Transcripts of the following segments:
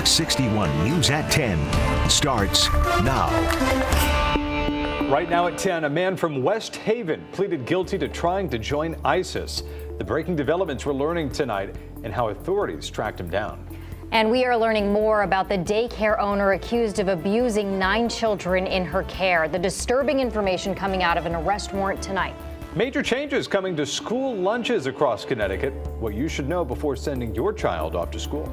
Fox 61 News at 10 starts now. Right now at 10, a man from West Haven pleaded guilty to trying to join ISIS. The breaking developments we're learning tonight and how authorities tracked him down. And we are learning more about the daycare owner accused of abusing 9 children in her care. The disturbing information coming out of an arrest warrant tonight. Major changes coming to school lunches across Connecticut. What you should know before sending your child off to school.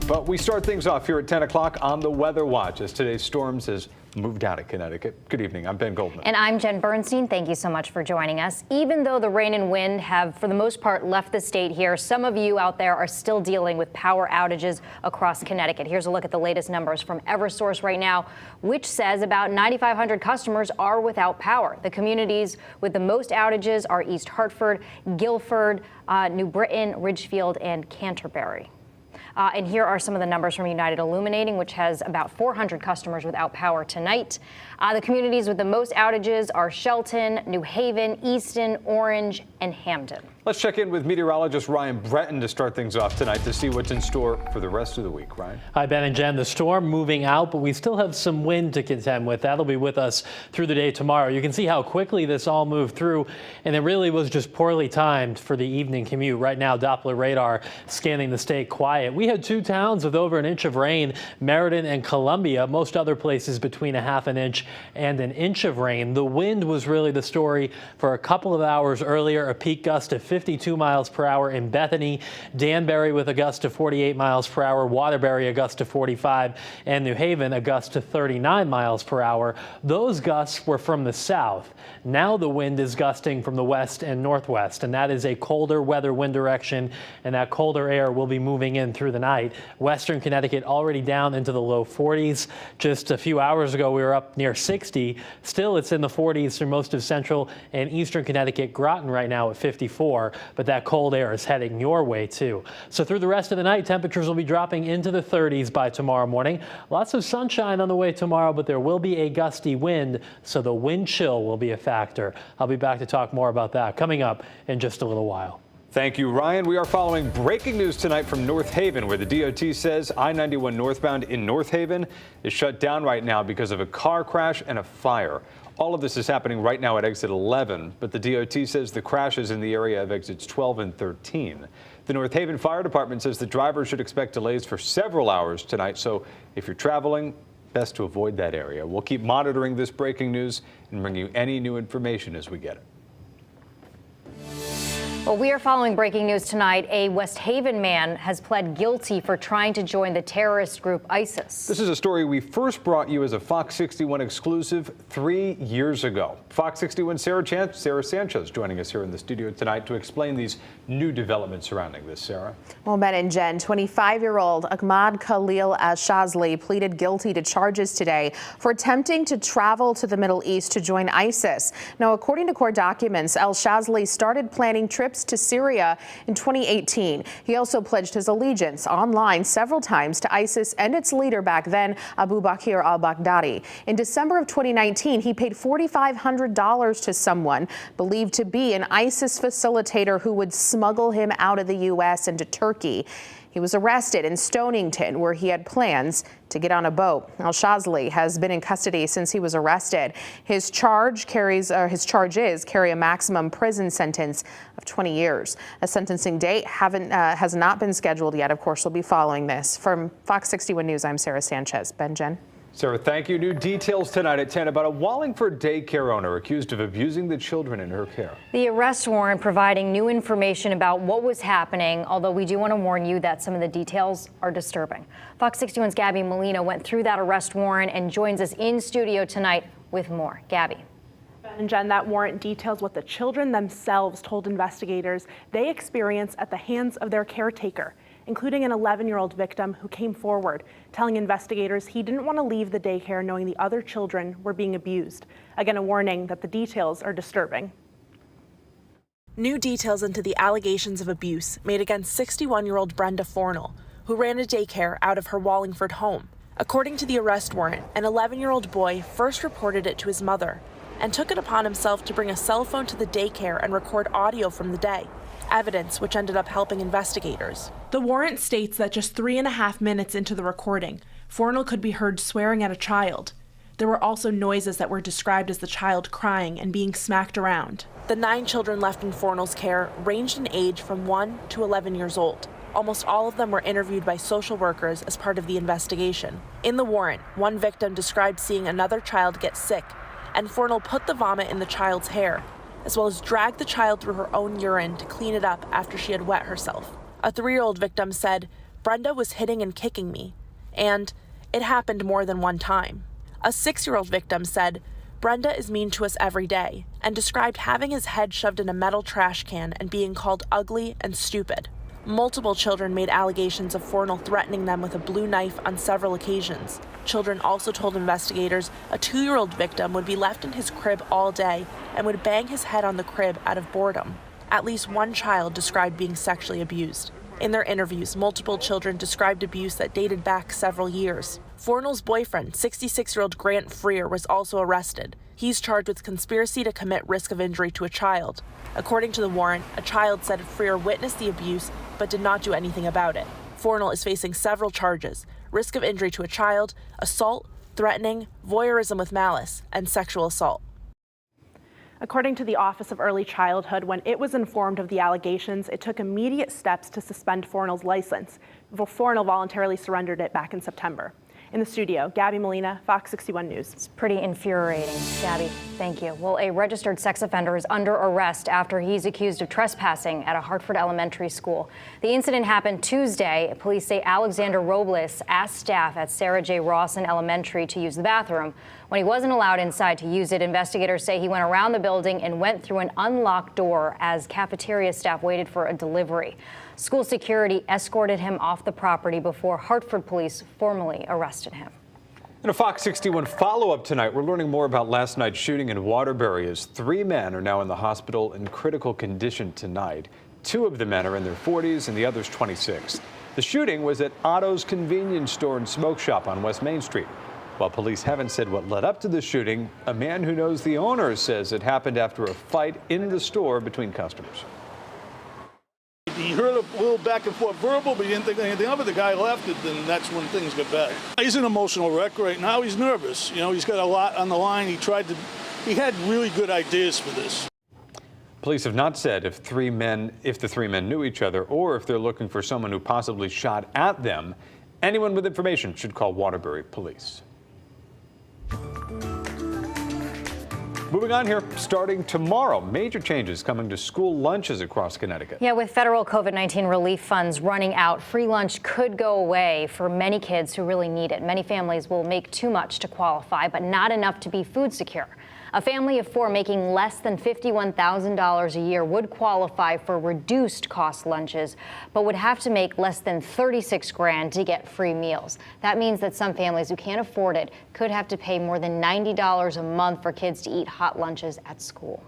But we start things off here at 10 o'clock on the Weather Watch as today's storms has moved out of Connecticut. Good evening. I'm Ben Goldman. And I'm Jen Bernstein. Thank you so much for joining us. Even though the rain and wind have, for the most part, left the state here, some of you out there are still dealing with power outages across Connecticut. Here's a look at the latest numbers from Eversource right now, which says about 9,500 customers are without power. The communities with the most outages are East Hartford, Guilford, New Britain, Ridgefield, and Canterbury. And here are some of the numbers from United Illuminating, which has about 400 customers without power tonight. The communities with the most outages are Shelton, New Haven, Easton, Orange, and Hamden. Let's check in with meteorologist Ryan Breton to start things off tonight to see what's in store for the rest of the week. Ryan. Hi, Ben and Jen. The storm moving out, but we still have some wind to contend with. That'll be with us through the day tomorrow. You can see how quickly this all moved through, and it really was just poorly timed for the evening commute. Right now, Doppler radar scanning the state quiet. We had 2 towns with over an inch of rain, Meriden and Columbia. Most other places between a half an inch and an inch of rain. The wind was really the story for a couple of hours earlier, a peak gust of 52 miles per hour in Bethany, Danbury with a gust of 48 miles per hour, Waterbury a gust of 45, and New Haven a gust of 39 miles per hour. Those gusts were from the south. Now the wind is gusting from the west and northwest, and that is a colder weather wind direction, and that colder air will be moving in through the night. Western Connecticut already down into the low 40s. Just a few hours ago, we were up near 60. Still, it's in the 40s through most of central and eastern Connecticut. Groton right now at 54, but that cold air is heading your way too. So through the rest of the night, temperatures will be dropping into the 30s by tomorrow morning. Lots of sunshine on the way tomorrow, but there will be a gusty wind, so the wind chill will be a factor. I'll be back to talk more about that coming up in just a little while. Thank you, Ryan. We are following breaking news tonight from North Haven, where the DOT says I-91 northbound in North Haven is shut down right now because of a car crash and a fire. All of this is happening right now at exit 11, but the DOT says the crash is in the area of exits 12 and 13. The North Haven Fire Department says the drivers should expect delays for several hours tonight, so if you're traveling, best to avoid that area. We'll keep monitoring this breaking news and bring you any new information as we get it. Well, we are following breaking news tonight. A West Haven man has pled guilty for trying to join the terrorist group ISIS. This is a story we first brought you as a Fox 61 exclusive 3 years ago. Fox 61 Sarah Sanchez joining us here in the studio tonight to explain these new developments surrounding this. Sarah. Well, Ben and Jen, 25-year-old Ahmad Khalil al-Shazli pleaded guilty to charges today for attempting to travel to the Middle East to join ISIS. Now, according to court documents, al-Shazli started planning trips to Syria in 2018. He also pledged his allegiance online several times to ISIS and its leader back then, Abu Bakr al-Baghdadi. In December of 2019, he paid $4,500 to someone believed to be an ISIS facilitator who would smuggle him out of the U.S. into Turkey. He was arrested in Stonington, where he had plans to get on a boat. Al-Shazli has been in custody since he was arrested. His charge is carry a maximum prison sentence of 20 years. A sentencing date has not been scheduled yet. Of course, we'll be following this. From Fox 61 News, I'm Sarah Sanchez. Ben, Jen. Sarah, thank you. New details tonight at 10 about a Wallingford daycare owner accused of abusing the children in her care. The arrest warrant providing new information about what was happening, although we do want to warn you that some of the details are disturbing. Fox 61's Gabby Molina went through that arrest warrant and joins us in studio tonight with more. Gabby. Ben and Jen, that warrant details what the children themselves told investigators they experienced at the hands of their caretaker, including an 11-year-old victim who came forward, telling investigators he didn't want to leave the daycare knowing the other children were being abused. Again, a warning that the details are disturbing. New details into the allegations of abuse made against 61-year-old Brenda Fornell, who ran a daycare out of her Wallingford home. According to the arrest warrant, an 11-year-old boy first reported it to his mother and took it upon himself to bring a cell phone to the daycare and record audio from the day. evidence which ended up helping investigators. The warrant states that just 3.5 minutes into the recording, Fornell could be heard swearing at a child. There were also noises that were described as the child crying and being smacked around. The 9 children left in Fornell's care ranged in age from 1 to 11 years old. Almost all of them were interviewed by social workers as part of the investigation. In the warrant, one victim described seeing another child get sick, and Fornell put the vomit in the child's hair, as well as dragged the child through her own urine to clean it up after she had wet herself. A 3-year-old victim said, "Brenda was hitting and kicking me," and "it happened more than one time." A 6-year-old victim said, "Brenda is mean to us every day," and described having his head shoved in a metal trash can and being called ugly and stupid. Multiple children made allegations of Fornell threatening them with a blue knife on several occasions. Children also told investigators a 2-year-old victim would be left in his crib all day and would bang his head on the crib out of boredom. At least one child described being sexually abused. In their interviews, multiple children described abuse that dated back several years. Fornell's boyfriend, 66-year-old Grant Freer, was also arrested. He's charged with conspiracy to commit risk of injury to a child. According to the warrant, a child said Freer witnessed the abuse but did not do anything about it. Fornell is facing several charges: risk of injury to a child, assault, threatening, voyeurism with malice, and sexual assault. According to the Office of Early Childhood, when it was informed of the allegations, it took immediate steps to suspend Fornell's license before Fornell voluntarily surrendered it back in September. In the studio, Gabby Molina, Fox 61 News. It's pretty infuriating. Gabby, thank you. Well, a registered sex offender is under arrest after he's accused of trespassing at a Hartford elementary school. The incident happened Tuesday. Police say Alexander Robles asked staff at Sarah J. Rawson Elementary to use the bathroom. When he wasn't allowed inside to use it, investigators say he went around the building and went through an unlocked door as cafeteria staff waited for a delivery. School security escorted him off the property before Hartford police formally arrested him. In a Fox 61 follow-up tonight, we're learning more about last night's shooting in Waterbury as 3 men are now in the hospital in critical condition tonight. 2 of the men are in their 40s and the other's 26. The shooting was at Otto's convenience store and smoke shop on West Main Street. While police haven't said what led up to the shooting, a man who knows the owner says it happened after a fight in the store between customers. He heard a little back and forth verbal, but he didn't think anything of it. The guy left it, then that's when things got bad. He's an emotional wreck right now. He's nervous. You know, he's got a lot on the line. He had really good ideas for this. Police have not said if the 3 men knew each other or if they're looking for someone who possibly shot at them. Anyone with information should call Waterbury Police. Moving on here, starting tomorrow, major changes coming to school lunches across Connecticut. Yeah, with federal COVID-19 relief funds running out, free lunch could go away for many kids who really need it. Many families will make too much to qualify, but not enough to be food secure. A family of 4 making less than $51,000 a year would qualify for reduced cost lunches, but would have to make less than $36,000 to get free meals. That means that some families who can't afford it could have to pay more than $90 a month for kids to eat hot lunches at school.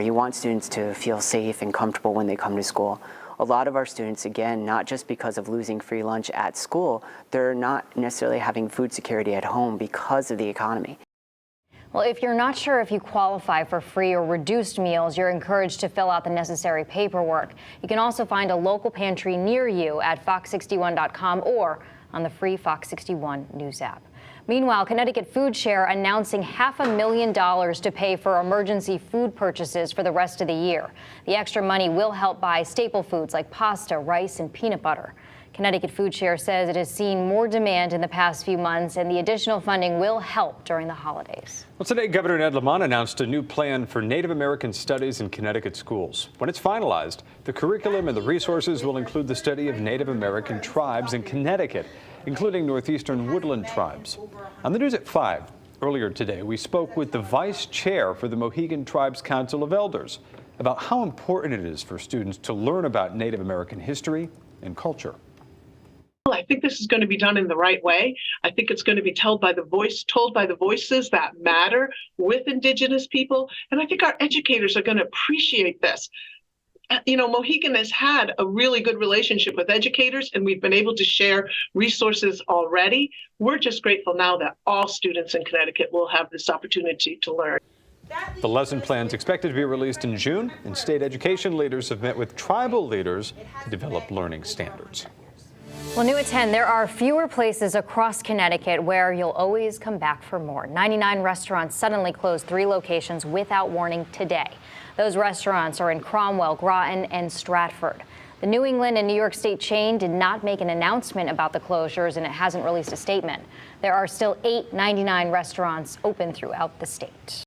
You want students to feel safe and comfortable when they come to school. A lot of our students, again, not just because of losing free lunch at school, they're not necessarily having food security at home because of the economy. Well, if you're not sure if you qualify for free or reduced meals, you're encouraged to fill out the necessary paperwork. You can also find a local pantry near you at fox61.com or on the free Fox 61 News app. Meanwhile, Connecticut Food Share announcing $500,000 to pay for emergency food purchases for the rest of the year. The extra money will help buy staple foods like pasta, rice, and peanut butter. Connecticut Food Share says it has seen more demand in the past few months, and the additional funding will help during the holidays. Well, today, Governor Ned Lamont announced a new plan for Native American studies in Connecticut schools. When it's finalized, the curriculum and the resources will include the study of Native American tribes in Connecticut, including northeastern woodland tribes. On the news at 5, earlier today, we spoke with the vice chair for the Mohegan Tribes Council of Elders about how important it is for students to learn about Native American history and culture. I think this is going to be done in the right way. I think it's going to be told by the voices that matter with Indigenous people. And I think our educators are going to appreciate this. You know, Mohegan has had a really good relationship with educators, and we've been able to share resources already. We're just grateful now that all students in Connecticut will have this opportunity to learn. The lesson plan is expected to be released in June, and state education leaders have met with tribal leaders to develop learning standards. Well, new at 10, there are fewer places across Connecticut where you'll always come back for more. 99 restaurants suddenly closed 3 locations without warning today. Those restaurants are in Cromwell, Groton, and Stratford. The New England and New York State chain did not make an announcement about the closures, and it hasn't released a statement. There are still 8 99 restaurants open throughout the state.